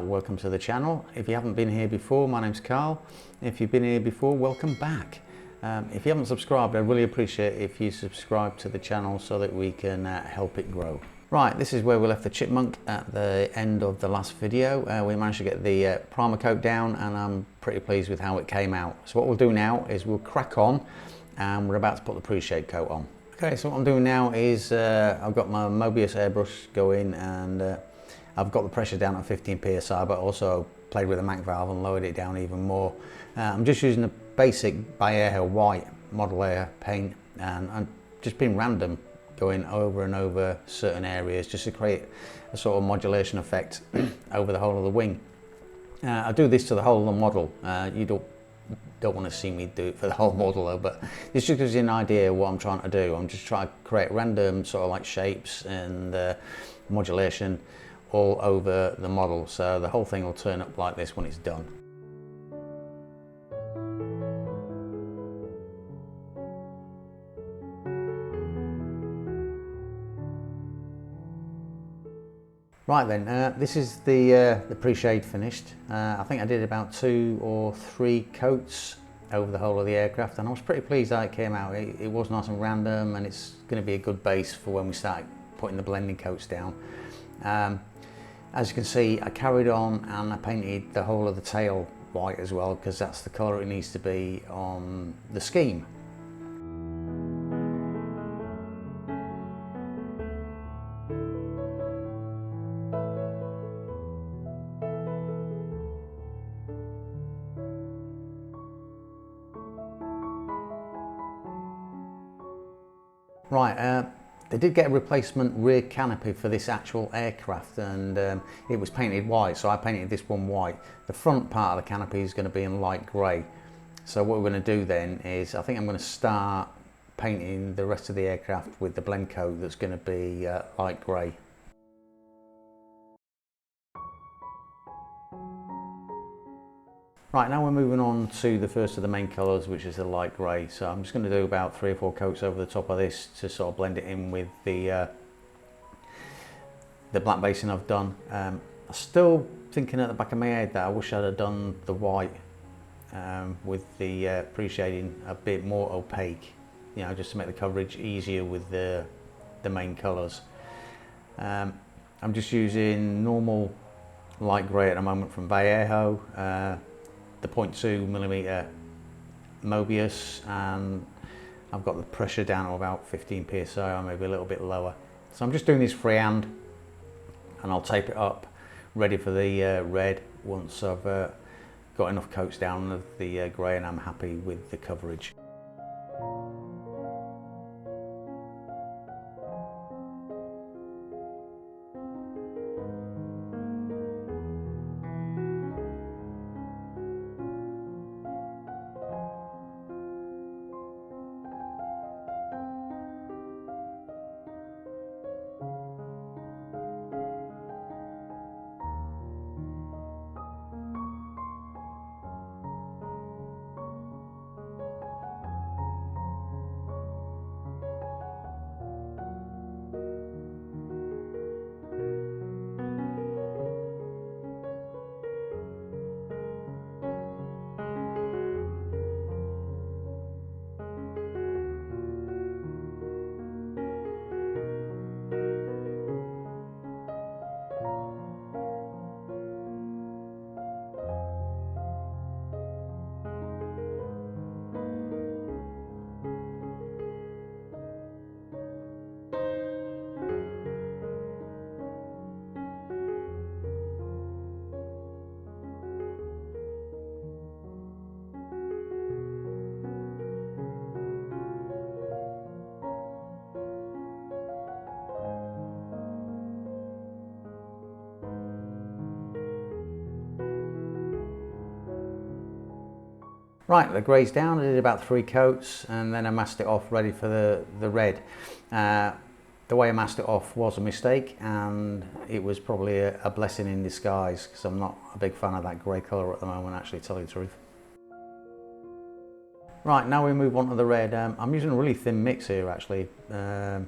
Welcome to the channel. If you haven't been here before, my name's Carl. If you've been here before, welcome back. If you haven't subscribed, I'd really appreciate if you subscribe to the channel so that we can help it grow. Right, this is where we left the Chipmunk at the end of the last video. We managed to get the primer coat down and I'm pretty pleased with how it came out. So what we'll do now is we'll crack on and we're about to put the pre-shade coat on. Okay, so what I'm doing now is I've got my Mobius airbrush going and I've got the pressure down at 15 psi, but also played with the Mac valve and lowered it down even more. I'm just using the basic by Airhill white model air paint, and I'm just being random, going over and over certain areas just to create a sort of modulation effect over the whole of the wing. I do this to the whole of the model. You don't want to see me do it for the whole model though, but this just gives you an idea of what I'm trying to do. I'm just trying to create random sort of like shapes and modulation all over the model, so the whole thing will turn up like this when it's done. Right then, this is the pre-shade finished. I think I did about 2 or 3 coats over the whole of the aircraft and I was pretty pleased how it came out. It was nice and random and it's going to be a good base for when we start putting the blending coats down. As you can see, I carried on and I painted the whole of the tail white as well because that's the colour it needs to be on the scheme. Right, they did get a replacement rear canopy for this actual aircraft and it was painted white, so I painted this one white. The front part of the canopy is going to be in light grey. So what we're going to do then is I think I'm going to start painting the rest of the aircraft with the blend coat that's going to be light grey. Right, now we're moving on to the first of the main colours, which is the light grey. So I'm just going to do about 3 or 4 coats over the top of this to sort of blend it in with the black basing I've done. I'm still thinking at the back of my head that I wish I'd have done the white with the pre-shading a bit more opaque, you know, just to make the coverage easier with the main colours. I'm just using normal light grey at the moment from Vallejo. The 0.2mm Mobius, and I've got the pressure down to about 15 psi or maybe a little bit lower. So I'm just doing this freehand and I'll tape it up ready for the red once I've got enough coats down of the grey and I'm happy with the coverage. Right, the grey's down. I did about 3 coats and then I masked it off ready for the red. The way I masked it off was a mistake and it was probably a blessing in disguise because I'm not a big fan of that grey colour at the moment, actually, to tell you the truth. Right, now we move on to the red. I'm using a really thin mix here actually. I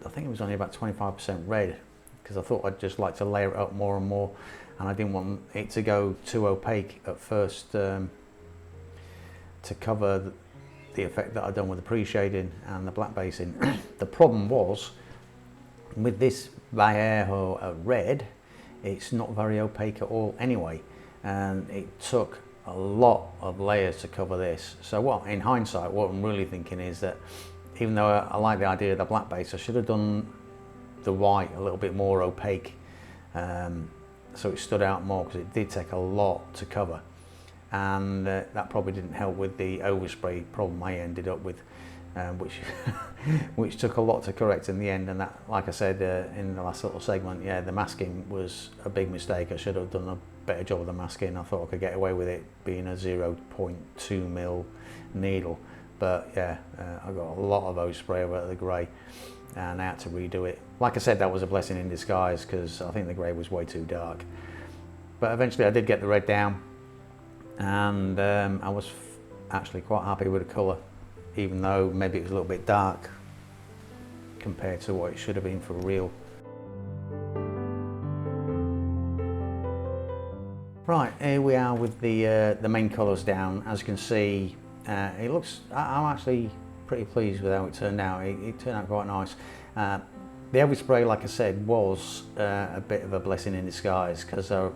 think it was only about 25% red because I thought I'd just like to layer it up more and more. and I didn't want it to go too opaque at first to cover the effect that I'd done with the pre-shading and the black basing. The problem was with this Vallejo red, it's not very opaque at all anyway, and it took a lot of layers to cover this. So what, in hindsight, what I'm really thinking is that even though I like the idea of the black base, I should have done the white a little bit more opaque, so it stood out more, because it did take a lot to cover, and that probably didn't help with the overspray problem I ended up with, which which took a lot to correct in the end. And that, like I said in the last little segment, yeah, the masking was a big mistake. I should have done a better job of the masking. I thought I could get away with it being a 0.2 mil needle, but yeah, I got a lot of overspray over the grey, and I had to redo it. Like I said, that was a blessing in disguise, because I think the grey was way too dark. But eventually I did get the red down, and I was actually quite happy with the colour, even though maybe it was a little bit dark compared to what it should have been for real. Right, here we are with the main colours down. As you can see, it looks, I'm actually pretty pleased with how it turned out. It turned out quite nice. The overspray, like I said, was a bit of a blessing in disguise, because I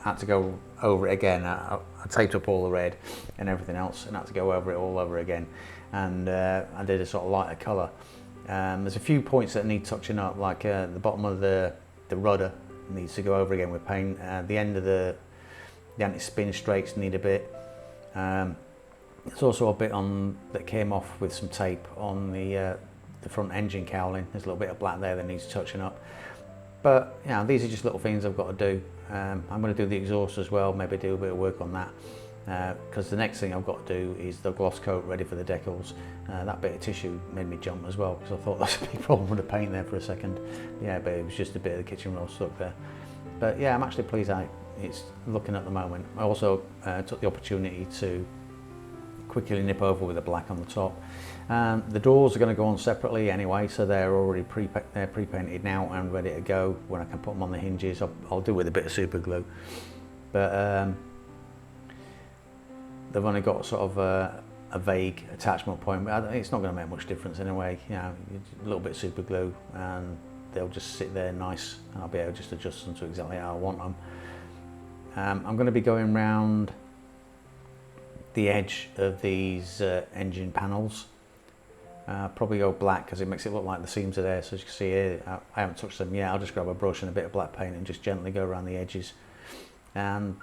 had to go over it again. I taped up all the red and everything else, and had to go over it all over again. And I did a sort of lighter colour. There's a few points that need touching up, like the bottom of the rudder needs to go over again with paint. The end of the anti-spin strakes need a bit. There's also a bit on that came off with some tape on the front engine cowling. There's a little bit of black there that needs touching up. But you know, these are just little things I've got to do. I'm going to do the exhaust as well, maybe do a bit of work on that, because the next thing I've got to do is the gloss coat ready for the decals. That bit of tissue made me jump as well, because I thought that's a big problem with the paint there for a second. Yeah, but it was just a bit of the kitchen roll stuck there. But yeah, I'm actually pleased how it's looking at the moment. I also took the opportunity to quickly nip over with the black on the top. The doors are going to go on separately anyway, so they're already pre-painted now and ready to go. When I can put them on the hinges, I'll do with a bit of super glue. But they've only got sort of a vague attachment point, but it's not going to make much difference anyway. You know, a little bit of super glue and they'll just sit there nice, and I'll be able to just adjust them to exactly how I want them. I'm going to be going round the edge of these engine panels. Probably go black, because it makes it look like the seams are there. So as you can see here, I haven't touched them yet. I'll just grab a brush and a bit of black paint and just gently go around the edges. And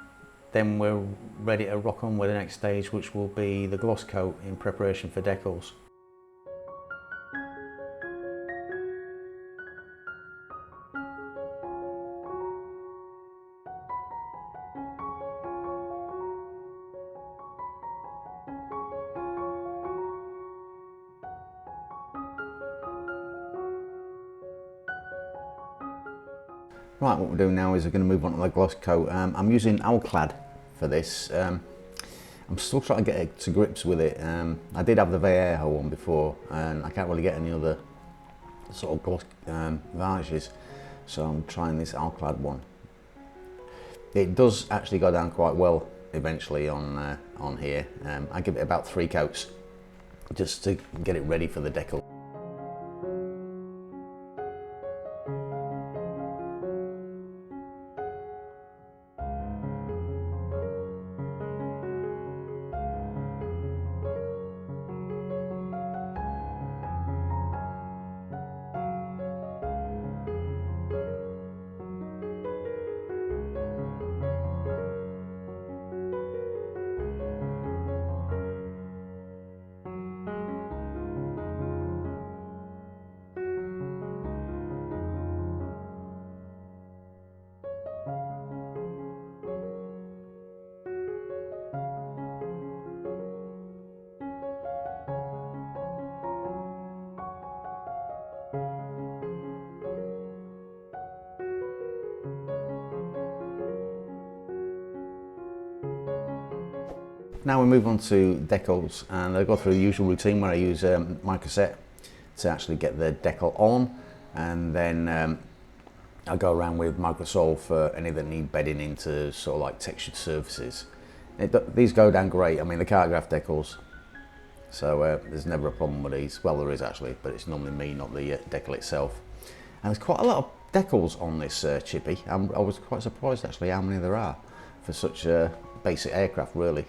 then we're ready to rock on with the next stage, which will be the gloss coat in preparation for decals. Right, what we're doing now is we're going to move on to the gloss coat. I'm using Alclad for this. I'm still trying to get to grips with it. I did have the Vallejo one before, and I can't really get any other sort of gloss varnishes, so I'm trying this Alclad one. It does actually go down quite well eventually on here. I give it about 3 coats just to get it ready for the decal. Now we move on to decals, and I go through the usual routine where I use my cassette to actually get the decal on, and then I go around with Microsol for any that need bedding into sort of like textured surfaces. These go down great. I mean, the Cartograph decals, so there's never a problem with these. Well, there is actually, but it's normally me, not the decal itself. And there's quite a lot of decals on this chippy. I was quite surprised actually how many there are for such a basic aircraft, really.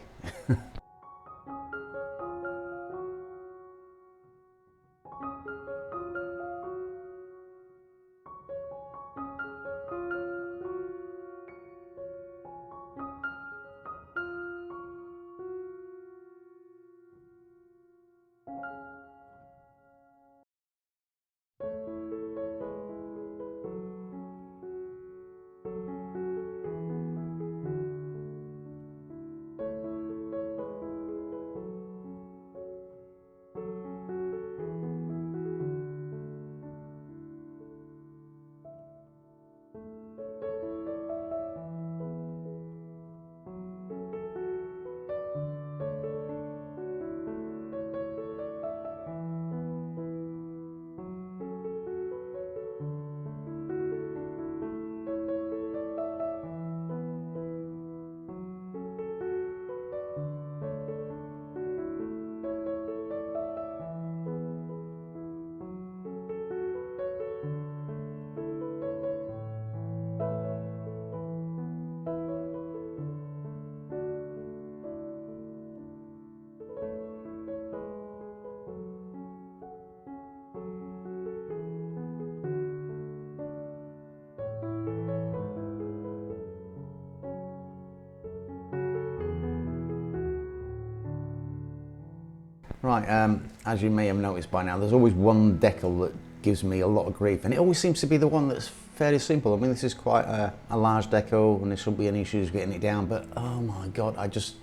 Right, as you may have noticed by now, there's always one decal that gives me a lot of grief, and it always seems to be the one that's fairly simple. I mean, this is quite a large decal, and there shouldn't be any issues getting it down, but oh my God, I just,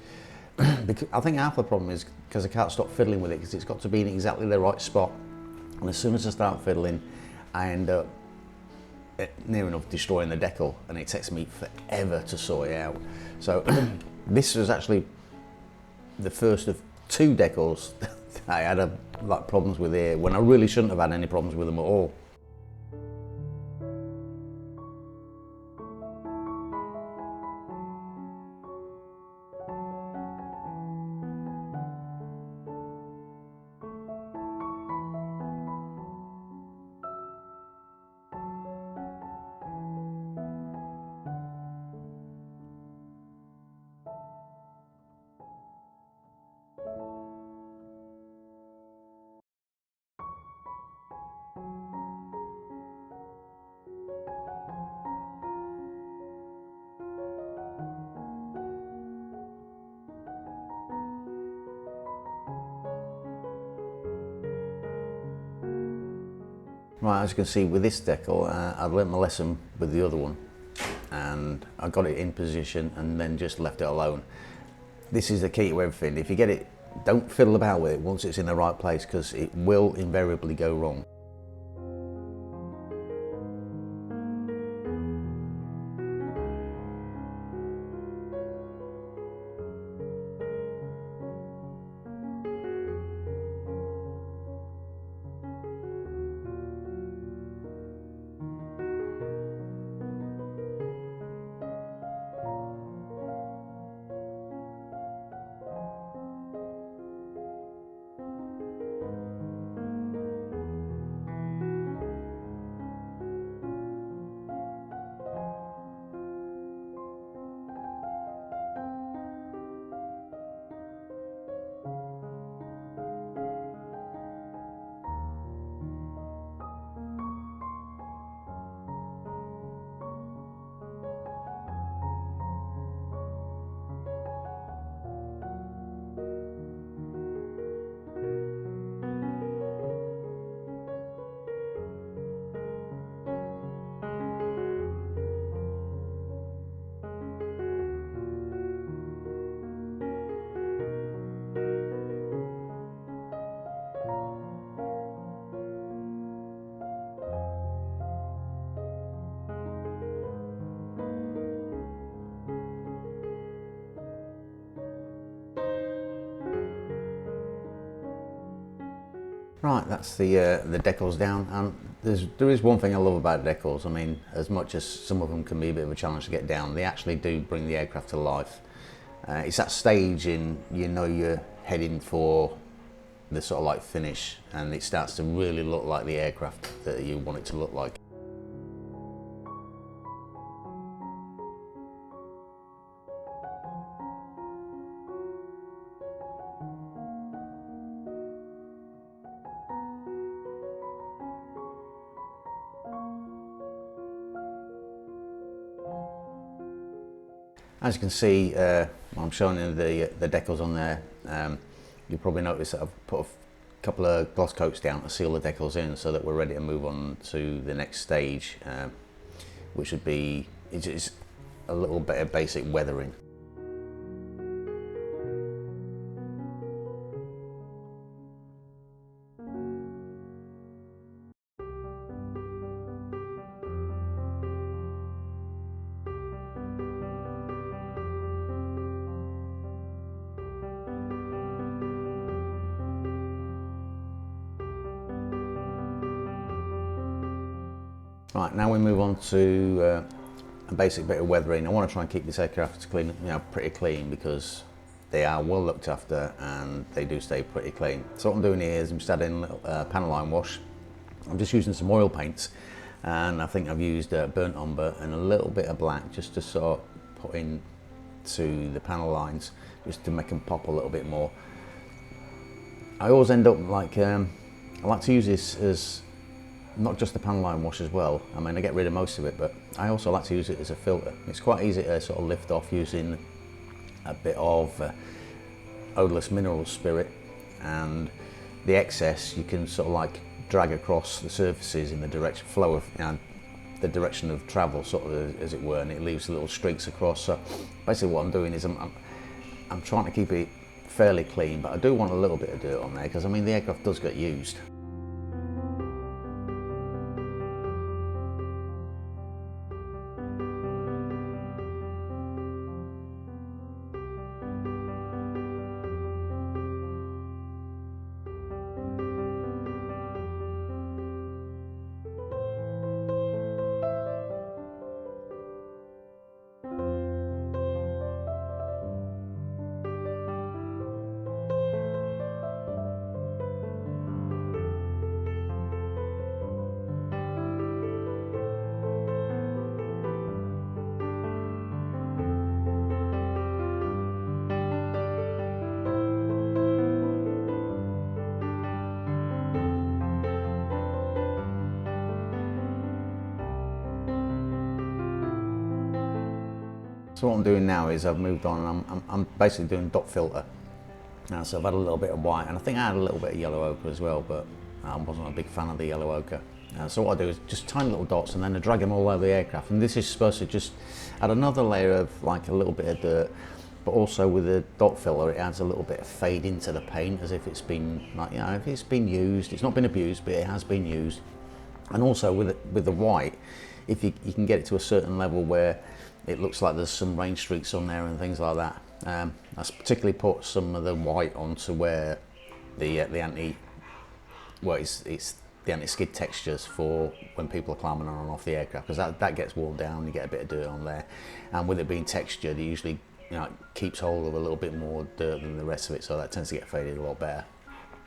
I think half the problem is because I can't stop fiddling with it, because it's got to be in exactly the right spot, and as soon as I start fiddling, I end up near enough destroying the decal, and it takes me forever to sort it out. So this was actually the first of two decals I had like problems with here, when I really shouldn't have had any problems with them at all. Right, as you can see with this decal, I've learnt my lesson with the other one, and I got it in position and then just left it alone. This is the key to everything. If you get it, don't fiddle about with it once it's in the right place, because it will invariably go wrong. Right, that's the decals down, and There is one thing I love about decals. I mean, as much as some of them can be a bit of a challenge to get down, they actually do bring the aircraft to life. It's that stage in, you know, you're heading for the sort of like finish, and it starts to really look like the aircraft that you want it to look like. As you can see, I'm showing you the decals on there. You'll probably notice that I've put a couple of gloss coats down to seal the decals in, so that we're ready to move on to the next stage, which would be it's a little bit of basic weathering. Right, now we move on to a basic bit of weathering. I want to try and keep this aircraft clean, you know, pretty clean, because they are well looked after and they do stay pretty clean. So what I'm doing here is I'm just adding a little panel line wash. I'm just using some oil paints, and I think I've used burnt umber and a little bit of black just to sort of put into the panel lines, just to make them pop a little bit more. I always end up like, I like to use this as not just the panel line wash as well. I mean, I get rid of most of it, but I also like to use it as a filter. It's quite easy to sort of lift off using a bit of odourless mineral spirit, and the excess you can sort of like drag across the surfaces in the direction flow of, you know, the direction of travel, sort of, as it were, and it leaves little streaks across. So basically what I'm doing is I'm trying to keep it fairly clean, but I do want a little bit of dirt on there, because I mean the aircraft does get used. So what I'm doing now is I've moved on, and I'm basically doing dot filter. So I've had a little bit of white, and I think I had a little bit of yellow ochre as well, but I wasn't a big fan of the yellow ochre. So what I do is just tiny little dots, and then I drag them all over the aircraft. And this is supposed to just add another layer of like a little bit of dirt, but also with the dot filler it adds a little bit of fade into the paint, as if it's been, like, you know, if it's been used. It's not been abused, but it has been used. And also with the white, if you can get it to a certain level where it looks like there's some rain streaks on there and things like that. I particularly put some of the white onto where the anti-skid textures for when people are climbing on and off the aircraft, because that gets worn down, you get a bit of dirt on there, and with it being textured, it usually, you know, keeps hold of a little bit more dirt than the rest of it, so that tends to get faded a lot better.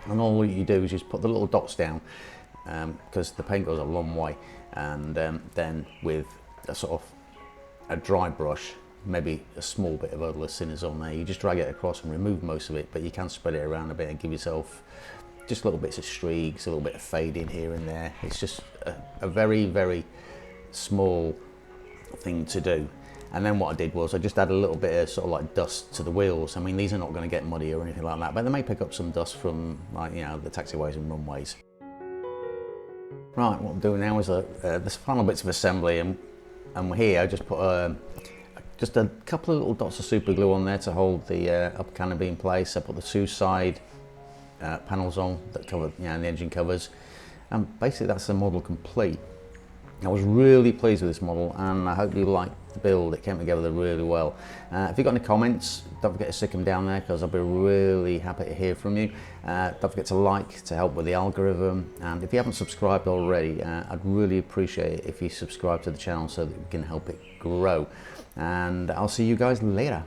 And all you do is just put the little dots down, because the paint goes a long way, and then with a sort of a dry brush, maybe a small bit of odourless thinners on there, you just drag it across and remove most of it, but you can spread it around a bit and give yourself just little bits of streaks, a little bit of fading here and there. It's just a very, very small thing to do. And then what I did was I just added a little bit of sort of like dust to the wheels. I mean, these are not going to get muddy or anything like that, but they may pick up some dust from, like, you know, the taxiways and runways. Right, what I'm doing now is the final bits of assembly, and here I just put just a couple of little dots of super glue on there to hold the upper canopy in place. I put the two side panels on that cover, you know, the engine covers, and basically that's the model complete. I was really pleased with this model, and I hope you liked the build. It came together really well. If you've got any comments, don't forget to stick them down there, because I'll be really happy to hear from you. Don't forget to like to help with the algorithm, and if you haven't subscribed already, I'd really appreciate it if you subscribe to the channel so that we can help it grow. And I'll see you guys later.